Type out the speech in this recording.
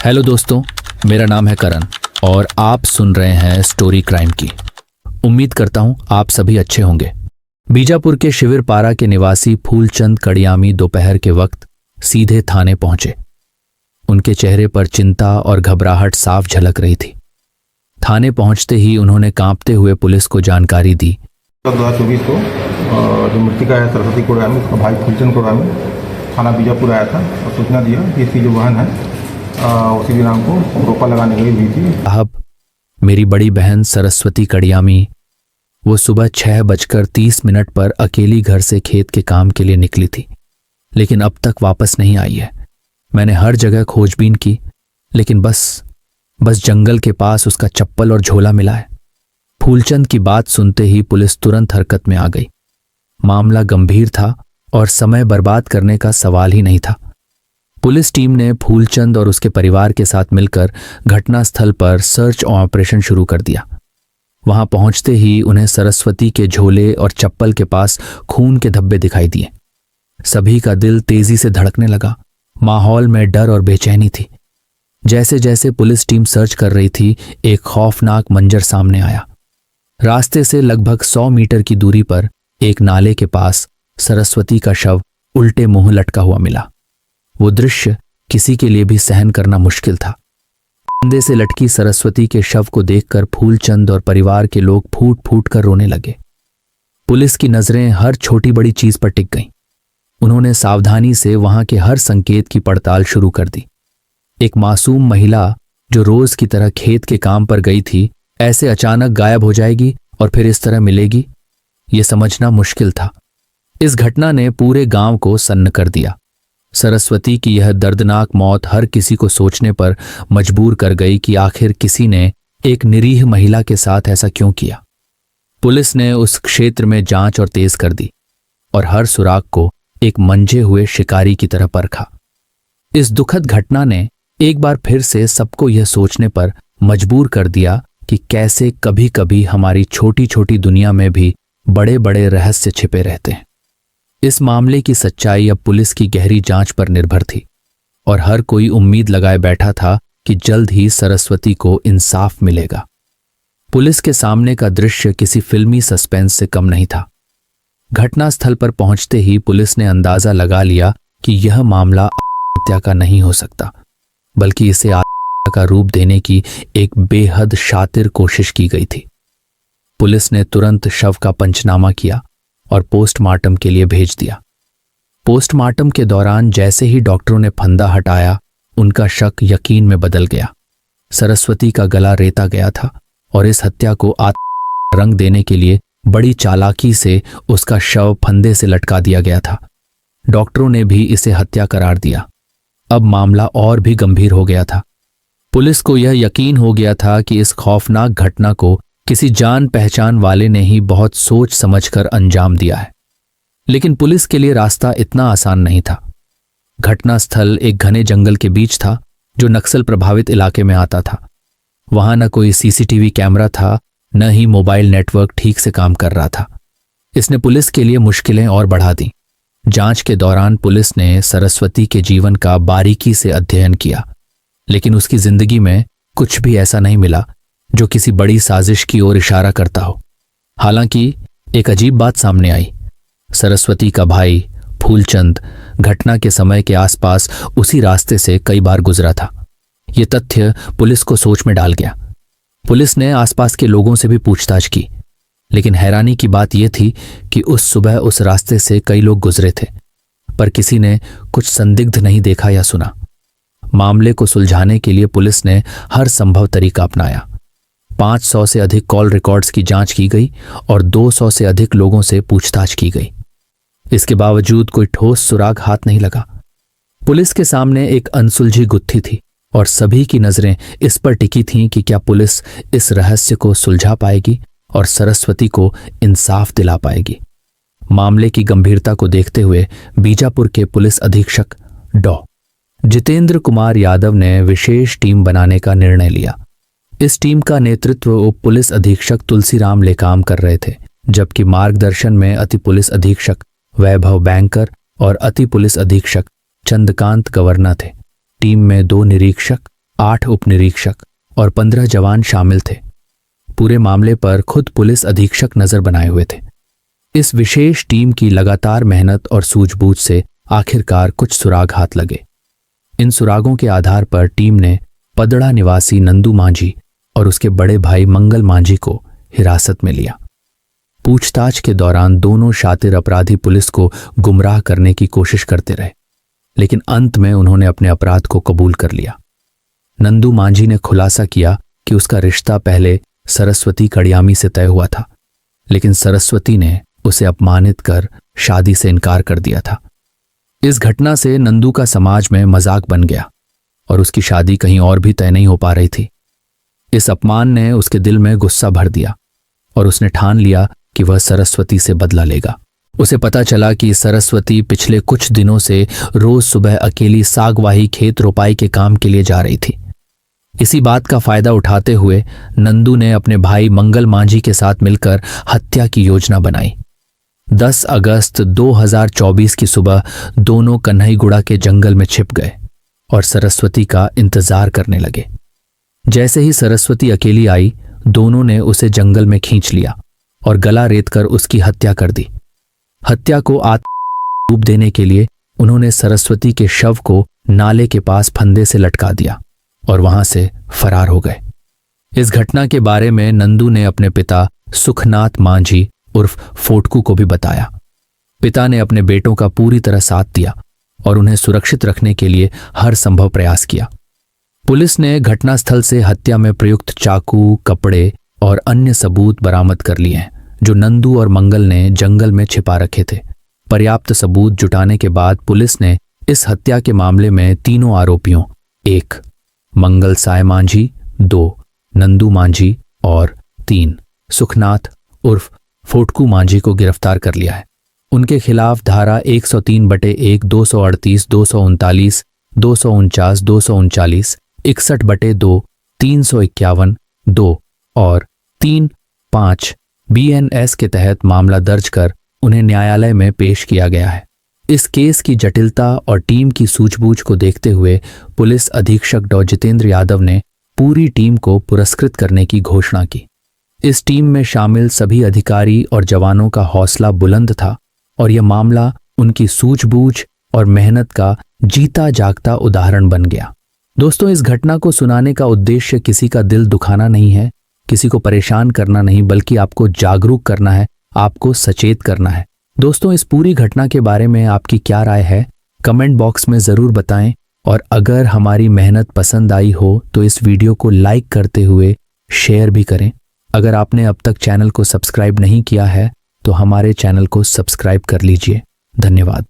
Hello दोस्तों, मेरा नाम है करण और आप सुन रहे हैं स्टोरी क्राइम की। उम्मीद करता हूं आप सभी अच्छे होंगे। बीजापुर के शिविरपारा के निवासी फूलचंद कड़ियामी दोपहर के वक्त सीधे थाने पहुंचे। उनके चेहरे पर चिंता और घबराहट साफ झलक रही थी। थाने पहुंचते ही उन्होंने कांपते हुए पुलिस को जानकारी दी। 2024 को जो मृतिका है सरस्वती कोड़ामी, उसका भाई फूलचंद कोड़ामी थाना बीजापुर आया था और सूचना दिया कि इसकी जो बहन है उसी दिन हमको रोपा लगाने गई हुई थी। साहब, मेरी बड़ी बहन सरस्वती कड़ियामी वो सुबह 6:30 पर अकेली घर से खेत के काम के लिए निकली थी, लेकिन अब तक वापस नहीं आई है। मैंने हर जगह खोजबीन की, लेकिन बस जंगल के पास उसका चप्पल और झोला मिला है। फूलचंद की बात सुनते ही पुलिस तुरंत हरकत में आ गई। मामला गंभीर था और समय बर्बाद करने का सवाल ही नहीं था। पुलिस टीम ने फूलचंद और उसके परिवार के साथ मिलकर घटनास्थल पर सर्च ऑपरेशन शुरू कर दिया। वहां पहुंचते ही उन्हें सरस्वती के झोले और चप्पल के पास खून के धब्बे दिखाई दिए। सभी का दिल तेजी से धड़कने लगा। माहौल में डर और बेचैनी थी। जैसे जैसे पुलिस टीम सर्च कर रही थी, एक खौफनाक मंजर सामने आया। रास्ते से लगभग 100 मीटर की दूरी पर एक नाले के पास सरस्वती का शव उल्टे मुंह लटका हुआ मिला। वो दृश्य किसी के लिए भी सहन करना मुश्किल था। कंधे से लटकी सरस्वती के शव को देखकर फूलचंद और परिवार के लोग फूट फूट कर रोने लगे। पुलिस की नजरें हर छोटी बड़ी चीज पर टिक गईं। उन्होंने सावधानी से वहां के हर संकेत की पड़ताल शुरू कर दी। एक मासूम महिला जो रोज की तरह खेत के काम पर गई थी, ऐसे अचानक गायब हो जाएगी और फिर इस तरह मिलेगी, ये समझना मुश्किल था। इस घटना ने पूरे गांव को सन्न कर दिया। सरस्वती की यह दर्दनाक मौत हर किसी को सोचने पर मजबूर कर गई कि आखिर किसी ने एक निरीह महिला के साथ ऐसा क्यों किया। पुलिस ने उस क्षेत्र में जांच और तेज कर दी और हर सुराग को एक मंझे हुए शिकारी की तरह परखा। इस दुखद घटना ने एक बार फिर से सबको यह सोचने पर मजबूर कर दिया कि कैसे कभी कभी हमारी छोटी छोटी दुनिया में भी बड़े बड़े रहस्य छिपे रहते हैं। इस मामले की सच्चाई अब पुलिस की गहरी जांच पर निर्भर थी और हर कोई उम्मीद लगाए बैठा था कि जल्द ही सरस्वती को इंसाफ मिलेगा। पुलिस के सामने का दृश्य किसी फिल्मी सस्पेंस से कम नहीं था। घटनास्थल पर पहुंचते ही पुलिस ने अंदाजा लगा लिया कि यह मामला हत्या का नहीं हो सकता, बल्कि इसे आत्महत्या का रूप देने की एक बेहद शातिर कोशिश की गई थी। पुलिस ने तुरंत शव का पंचनामा किया और पोस्टमार्टम के लिए भेज दिया। पोस्टमार्टम के दौरान जैसे ही डॉक्टरों ने फंदा हटाया, उनका शक यकीन में बदल गया। सरस्वती का गला रेता गया था और इस हत्या को रंग देने के लिए बड़ी चालाकी से उसका शव फंदे से लटका दिया गया था। डॉक्टरों ने भी इसे हत्या करार दिया। अब मामला और भी गंभीर हो गया था। पुलिस को यह यकीन हो गया था कि इस खौफनाक घटना को किसी जान पहचान वाले ने ही बहुत सोच समझकर अंजाम दिया है। लेकिन पुलिस के लिए रास्ता इतना आसान नहीं था। घटनास्थल एक घने जंगल के बीच था जो नक्सल प्रभावित इलाके में आता था। वहां न कोई सीसीटीवी कैमरा था, न ही मोबाइल नेटवर्क ठीक से काम कर रहा था। इसने पुलिस के लिए मुश्किलें और बढ़ा दी। जांच के दौरान पुलिस ने सरस्वती के जीवन का बारीकी से अध्ययन किया, लेकिन उसकी जिंदगी में कुछ भी ऐसा नहीं मिला जो किसी बड़ी साजिश की ओर इशारा करता हो। हालांकि एक अजीब बात सामने आई। सरस्वती का भाई फूलचंद घटना के समय के आसपास उसी रास्ते से कई बार गुजरा था। यह तथ्य पुलिस को सोच में डाल गया। पुलिस ने आसपास के लोगों से भी पूछताछ की, लेकिन हैरानी की बात यह थी कि उस सुबह उस रास्ते से कई लोग गुजरे थे, पर किसी ने कुछ संदिग्ध नहीं देखा या सुना। मामले को सुलझाने के लिए पुलिस ने हर संभव तरीका अपनाया। 500 से अधिक कॉल रिकॉर्ड्स की जांच की गई और 200 से अधिक लोगों से पूछताछ की गई। इसके बावजूद कोई ठोस सुराग हाथ नहीं लगा। पुलिस के सामने एक अनसुलझी गुत्थी थी और सभी की नजरें इस पर टिकी थीं कि क्या पुलिस इस रहस्य को सुलझा पाएगी और सरस्वती को इंसाफ दिला पाएगी। मामले की गंभीरता को देखते हुए बीजापुर के पुलिस अधीक्षक डॉ. जितेंद्र कुमार यादव ने विशेष टीम बनाने का निर्णय लिया। इस टीम का नेतृत्व उप पुलिस अधीक्षक तुलसीराम लेकाम कर रहे थे, जबकि मार्गदर्शन में अति पुलिस अधीक्षक वैभव बैंकर और अति पुलिस अधीक्षक चंद्रकांत गवर्ना थे। टीम में 2 निरीक्षक 8 उपनिरीक्षक और 15 जवान शामिल थे। पूरे मामले पर खुद पुलिस अधीक्षक नजर बनाए हुए थे। इस विशेष टीम की लगातार मेहनत और सूझबूझ से आखिरकार कुछ सुराग हाथ लगे। इन सुरागों के आधार पर टीम ने पदड़ा निवासी नंदू मांझी और उसके बड़े भाई मंगल मांझी को हिरासत में लिया। पूछताछ के दौरान दोनों शातिर अपराधी पुलिस को गुमराह करने की कोशिश करते रहे, लेकिन अंत में उन्होंने अपने अपराध को कबूल कर लिया। नंदू मांझी ने खुलासा किया कि उसका रिश्ता पहले सरस्वती कड़ियामी से तय हुआ था, लेकिन सरस्वती ने उसे अपमानित कर शादी से इनकार कर दिया था। इस घटना से नंदू का समाज में मजाक बन गया और उसकी शादी कहीं और भी तय नहीं हो पा रही थी। इस अपमान ने उसके दिल में गुस्सा भर दिया और उसने ठान लिया कि वह सरस्वती से बदला लेगा। उसे पता चला कि सरस्वती पिछले कुछ दिनों से रोज सुबह अकेली सागवाही खेत रोपाई के काम के लिए जा रही थी। इसी बात का फायदा उठाते हुए नंदू ने अपने भाई मंगल मांझी के साथ मिलकर हत्या की योजना बनाई। 10 अगस्त 2024 की सुबह दोनों कन्हईगुड़ा के जंगल में छिप गए और सरस्वती का इंतजार करने लगे। जैसे ही सरस्वती अकेली आई, दोनों ने उसे जंगल में खींच लिया और गला रेतकर उसकी हत्या कर दी। हत्या को रूप देने के लिए उन्होंने सरस्वती के शव को नाले के पास फंदे से लटका दिया और वहां से फरार हो गए। इस घटना के बारे में नंदू ने अपने पिता सुखनाथ मांझी उर्फ फोटकू को भी बताया। पिता ने अपने बेटों का पूरी तरह साथ दिया और उन्हें सुरक्षित रखने के लिए हर संभव प्रयास किया। पुलिस ने घटनास्थल से हत्या में प्रयुक्त चाकू, कपड़े और अन्य सबूत बरामद कर लिए हैं, जो नंदू और मंगल ने जंगल में छिपा रखे थे। पर्याप्त सबूत जुटाने के बाद पुलिस ने इस हत्या के मामले में तीनों आरोपियों 1 मंगल साय मांझी, 2 नंदू मांझी और 3 सुखनाथ उर्फ फोटकू मांझी को गिरफ्तार कर लिया है। उनके खिलाफ धारा 103/1, 238, 239, 249, 239, 61/2, 351, 2 और 3-5 BNS के तहत मामला दर्ज कर उन्हें न्यायालय में पेश किया गया है। इस केस की जटिलता और टीम की सूझबूझ को देखते हुए पुलिस अधीक्षक डॉ जितेंद्र यादव ने पूरी टीम को पुरस्कृत करने की घोषणा की। इस टीम में शामिल सभी अधिकारी और जवानों का हौसला बुलंद था और यह मामला उनकी सूझबूझ और मेहनत का जीता जागता उदाहरण बन गया। दोस्तों, इस घटना को सुनाने का उद्देश्य किसी का दिल दुखाना नहीं है, किसी को परेशान करना नहीं, बल्कि आपको जागरूक करना है, आपको सचेत करना है। दोस्तों, इस पूरी घटना के बारे में आपकी क्या राय है, कमेंट बॉक्स में ज़रूर बताएं और अगर हमारी मेहनत पसंद आई हो तो इस वीडियो को लाइक करते हुए शेयर भी करें। अगर आपने अब तक चैनल को सब्सक्राइब नहीं किया है तो हमारे चैनल को सब्सक्राइब कर लीजिए। धन्यवाद।